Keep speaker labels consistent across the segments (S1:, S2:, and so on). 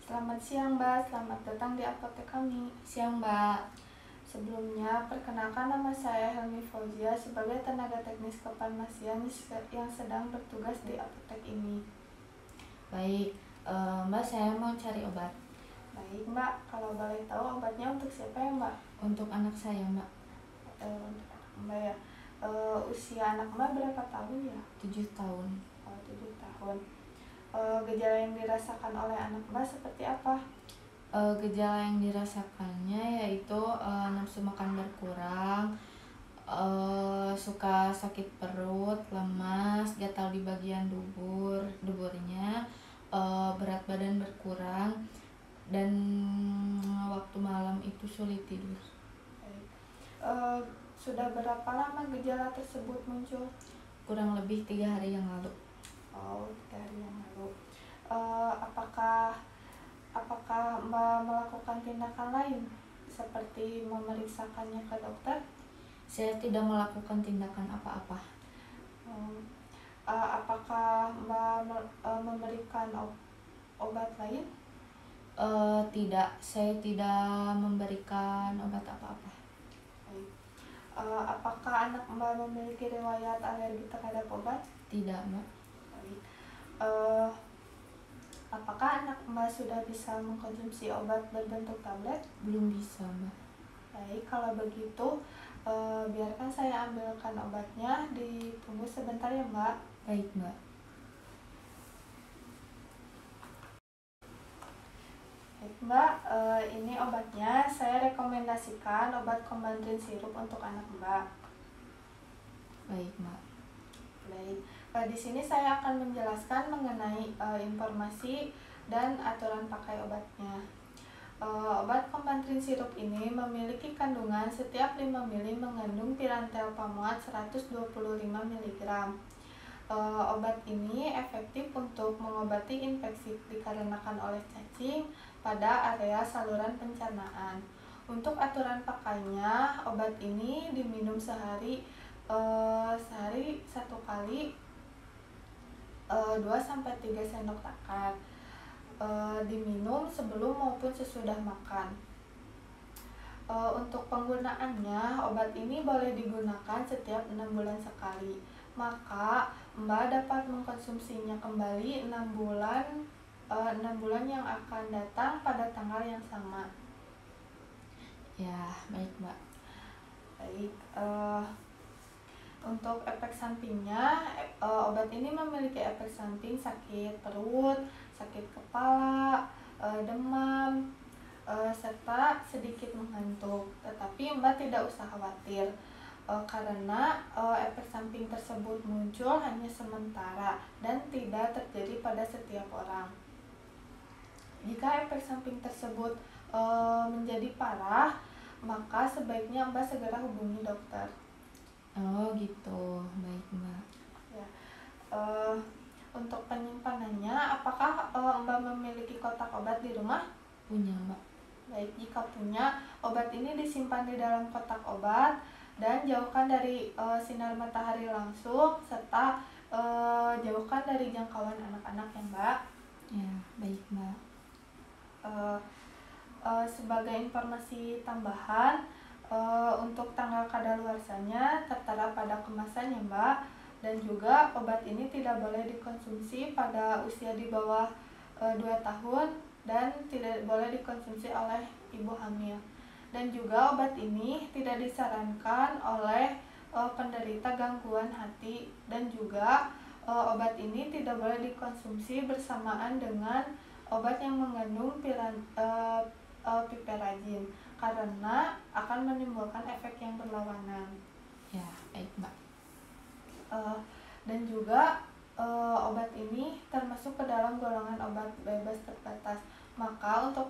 S1: Selamat siang Mbak, selamat datang di apotek kami.
S2: Siang, Mbak.
S1: Sebelumnya, perkenalkan nama saya Helmi Fauzia sebagai tenaga teknis kefarmasian yang sedang bertugas di apotek ini.
S2: Baik, Mbak, saya mau cari obat
S1: Baik Mbak, kalau boleh tahu obatnya untuk siapa ya Mbak?
S2: untuk anak saya, Mbak.
S1: Untuk anak Mbak ya. Usia anak Mbak berapa tahun ya?
S2: 7 tahun.
S1: 7 tahun. Gejala yang dirasakan oleh anak Mbak seperti apa?
S2: Gejala yang dirasakannya yaitu nafsu makan berkurang, suka sakit perut, lemas, gatal di bagian duburnya, berat badan berkurang, dan waktu malam itu sulit tidur.
S1: Baik. Sudah berapa lama gejala tersebut muncul?
S2: Kurang lebih 3 hari yang lalu.
S1: 3 hari yang lalu. Apakah Mbak melakukan tindakan lain seperti memeriksakannya ke dokter?
S2: Saya tidak melakukan tindakan apa-apa.
S1: Apakah Mbak memberikan obat lain?
S2: Tidak, saya tidak memberikan obat apa-apa.
S1: Baik. Apakah anak Mbak memiliki riwayat alergi terhadap obat?
S2: Tidak, Mbak.
S1: Baik. Apakah anak Mbak sudah bisa mengkonsumsi obat berbentuk tablet?
S2: Belum bisa, Mbak.
S1: Baik, kalau begitu biarkan saya ambilkan obatnya, ditunggu sebentar ya Mbak.
S2: Baik, Mbak.
S1: Baik Mbak, ini obatnya. Saya rekomendasikan obat Combantrin sirup untuk anak Mbak.
S2: Baik, Mbak.
S1: Baik, di sini saya akan menjelaskan mengenai informasi dan aturan pakai obatnya. Obat Combantrin sirup ini memiliki kandungan setiap 5 ml mengandung pirantel pamuat 125 mg. Obat ini efektif untuk mengobati infeksi dikarenakan oleh cacing pada area saluran pencernaan. Untuk aturan pakainya, obat ini diminum sehari 1 kali 2-3 sendok makan. Diminum sebelum maupun sesudah makan. Untuk penggunaannya, obat ini boleh digunakan setiap 6 bulan sekali. Maka Mbak dapat mengkonsumsinya kembali 6 bulan yang akan datang pada tanggal yang sama.
S2: Ya, baik, Mbak.
S1: Baik. Untuk efek sampingnya, obat ini memiliki efek samping sakit perut, sakit kepala, demam, serta sedikit mengantuk. Tetapi Mbak tidak usah khawatir karena efek samping tersebut muncul hanya sementara dan tidak terjadi pada setiap orang. Jika efek samping tersebut menjadi parah, maka sebaiknya Mbak segera hubungi dokter.
S2: Oh, gitu. Baik, Mbak.
S1: Ya. Untuk penyimpanannya, apakah Mbak memiliki kotak obat di rumah?
S2: Punya, Mbak.
S1: Baik, jika punya, obat ini disimpan di dalam kotak obat dan jauhkan dari sinar matahari langsung, serta jauhkan dari jangkauan anak-anak ya Mbak.
S2: Ya, baik, Mbak.
S1: Sebagai informasi tambahan, untuk tanggal kadaluarsanya tertera pada kemasannya Mbak, dan juga obat ini tidak boleh dikonsumsi pada usia di bawah 2 tahun dan tidak boleh dikonsumsi oleh ibu hamil. Dan juga obat ini tidak disarankan oleh penderita gangguan hati, dan juga obat ini tidak boleh dikonsumsi bersamaan dengan obat yang mengandung piperazin karena akan menimbulkan efek yang berlawanan.
S2: Ya, baik, Mbak.
S1: Dan juga obat ini termasuk ke dalam golongan obat bebas terbatas. Maka untuk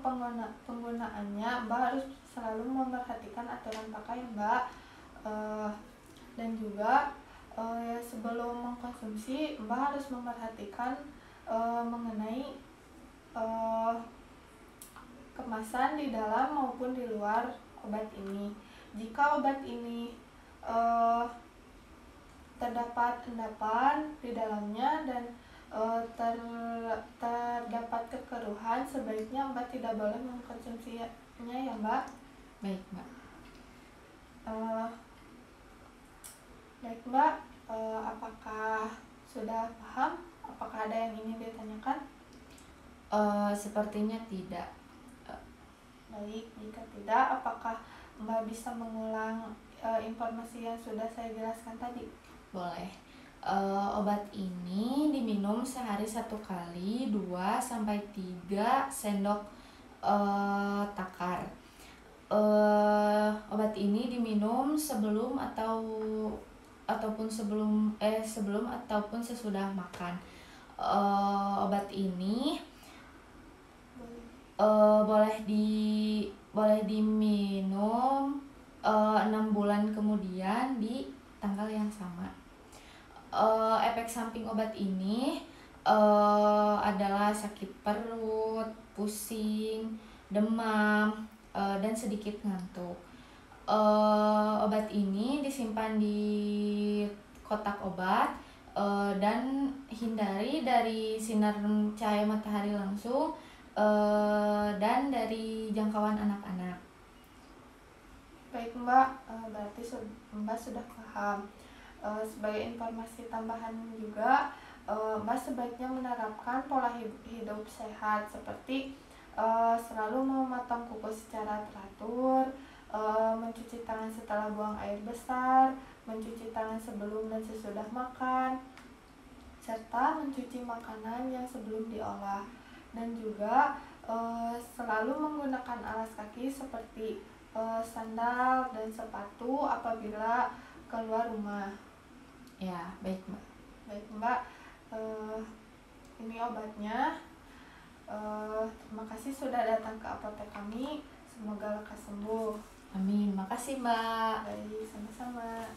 S1: penggunaannya Mbak harus selalu memperhatikan aturan pakai Mbak. Dan juga sebelum mengkonsumsi Mbak harus memperhatikan mengenai kemasan di dalam maupun di luar obat ini. Jika obat ini terdapat endapan di dalamnya dan terdapat kekeruhan, sebaiknya Mbak tidak boleh mengkonsumsinya ya Mbak.
S2: Baik Mbak.
S1: Eh, Baik Mbak, apakah sudah paham? Apakah ada yang ingin ditanyakan?
S2: Sepertinya tidak.
S1: Baik, jika tidak, apakah Mbak bisa mengulang informasi yang sudah saya jelaskan tadi?
S2: Boleh. Obat ini diminum sehari 1 kali 2 sampai 3 sendok takar. Obat ini diminum sebelum ataupun sesudah makan. Obat ini boleh diminum 6 bulan kemudian di tanggal yang sama. Efek samping obat ini adalah sakit perut, pusing, demam, dan sedikit ngantuk. Obat ini disimpan di kotak obat dan hindari dari sinar cahaya matahari langsung dan dari jangkauan anak-anak.
S1: Baik Mbak, berarti Mbak sudah paham. Sebagai informasi tambahan juga, Mbak sebaiknya menerapkan pola hidup sehat seperti selalu memotong kuku secara teratur, mencuci tangan setelah buang air besar, mencuci tangan sebelum dan sesudah makan, serta mencuci makanan yang sebelum diolah, dan juga selalu menggunakan alas kaki seperti sandal dan sepatu apabila keluar rumah.
S2: Ya, baik Mbak.
S1: Baik Mbak, ini obatnya. Terima kasih sudah datang ke apotek kami. Semoga lekas sembuh.
S2: Amin. Makasih Mbak.
S1: Baik, sama-sama.